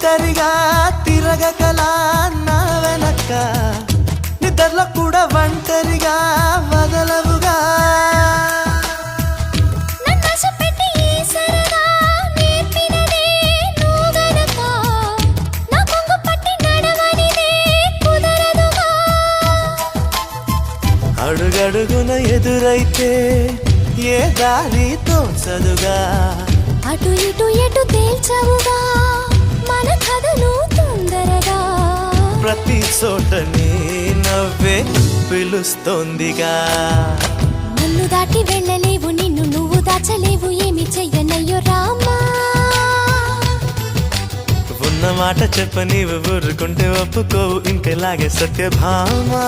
ఒంటరిగా తిరగకలా నా వెనక్క నిద్రలో కూడా ఒంటరిగా వదలవుగా అడుగడుగున ఎదురైతే ఏ దారి తోచదుగా అటు ఇటు ఎటు తేల్చవుగా మన కథలు తొందరగా ప్రతి చోట నీ నవ్వే పిలుస్తోందిగా నన్ను దాటి వెళ్ళలేవు నిన్ను నువ్వు దాచలేవు ఏమి చెయ్యనయ్యో రామా ఉన్న మాట చెప్ప నీవు ఊరుకుంటే ఒప్పుకోవు ఇంకెలాగే సత్యభామా